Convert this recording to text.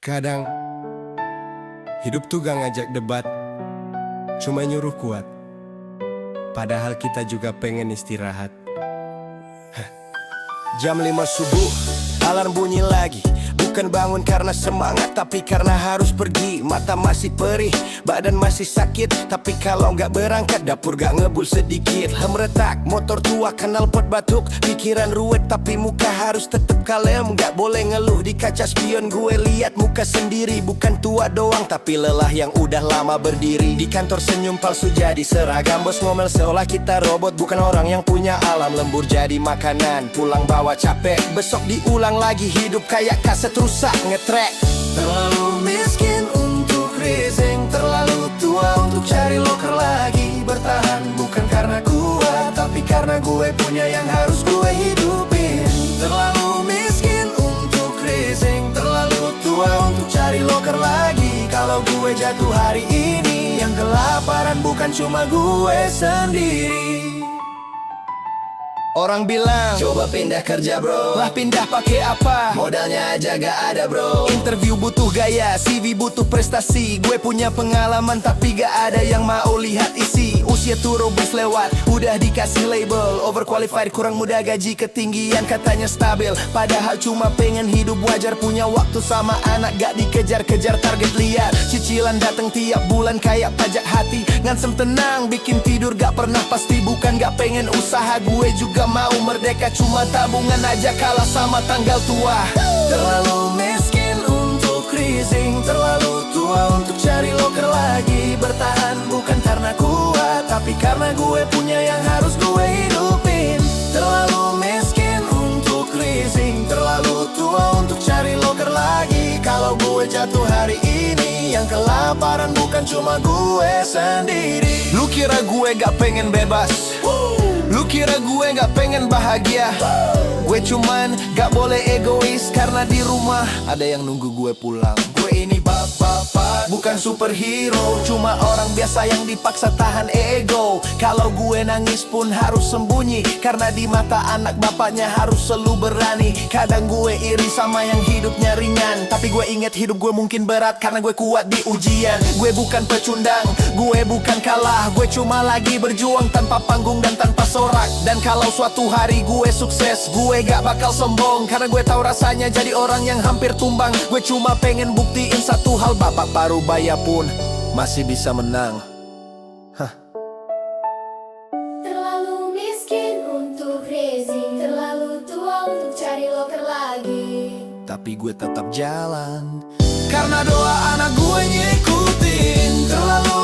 Kadang hidup tuh gak ngajak debat, cuma nyuruh kuat. Padahal kita juga pengen istirahat. Jam 5 subuh, alarm bunyi lagi. Bukan bangun karena semangat, tapi karena harus pergi. Mata masih perih, badan masih sakit. Tapi kalau gak berangkat, dapur gak ngebul sedikit. Retak, motor tua, knalpot batuk. Pikiran ruwet, tapi muka harus tetep kalem. Gak boleh ngeluh, di kaca spion gue lihat muka sendiri. Bukan tua doang, tapi lelah yang udah lama berdiri. Di kantor senyum palsu jadi seragam. Bos ngomel seolah kita robot, bukan orang yang punya alam. Lembur jadi makanan, pulang bawa capek. Besok diulang lagi, hidup kayak kaset rusak ngetrek. Terlalu miskin untuk rising, terlalu tua untuk cari loker lagi. Bertahan bukan karena kuat, tapi karena gue punya yang harus gue hidupin. Terlalu miskin untuk rising, terlalu tua untuk cari loker lagi. Kalau gue jatuh hari ini, yang kelaparan bukan cuma gue sendiri. Orang bilang, coba pindah kerja bro. Lah pindah pakai apa? Modalnya aja gak ada bro. Interview butuh gaya, CV butuh prestasi. Gue punya pengalaman tapi gak ada yang mau lihat isi. Usia turubus lewat, udah dikasih label overqualified, kurang muda, gaji ketinggian, katanya stabil. Padahal cuma pengen hidup wajar, punya waktu sama anak, gak dikejar-kejar target liar. Cicilan datang tiap bulan kayak pajak hati. Ngansem tenang, bikin tidur gak pernah pasti. Bukan gak pengen usaha, gue juga mau merdeka, cuma tabungan aja kalah sama tanggal tua. Terlalu miskin untuk rising, terlalu tua untuk cari loker lagi. Bertahan bukan karena kuat, tapi karena gue punya yang harus gue hidupin. Terlalu miskin untuk rising, terlalu tua untuk cari loker lagi. Kalau gue jatuh hari ini, yang kelaparan bukan cuma gue sendiri. Lu kira gue gak pengen bebas? Lu kira gue gak pengen bahagia? Gue cuman gak boleh egois, karena di rumah ada yang nunggu gue pulang. Gue ini bapak, bukan superhero, cuma orang biasa yang dipaksa tahan ego. Kalau gue nangis pun harus sembunyi, karena di mata anak bapaknya harus selalu berani. Kadang gue iri sama yang hidupnya ringan, tapi gue inget hidup gue mungkin berat karena gue kuat di ujian. Gue bukan pecundang, gue bukan kalah, gue cuma lagi berjuang tanpa panggung dan tanpa sorak. Dan kalau suatu hari gue sukses, gue gak bakal sombong, karena gue tahu rasanya jadi orang yang hampir tumbang. Gue cuma pengen buktiin satu hal, bapak Parubaya pun masih bisa menang. Terlalu miskin untuk rising, terlalu tua untuk cari loker lagi. Tapi gue tetap jalan, karena doa anak gue ngikutin. Terlalu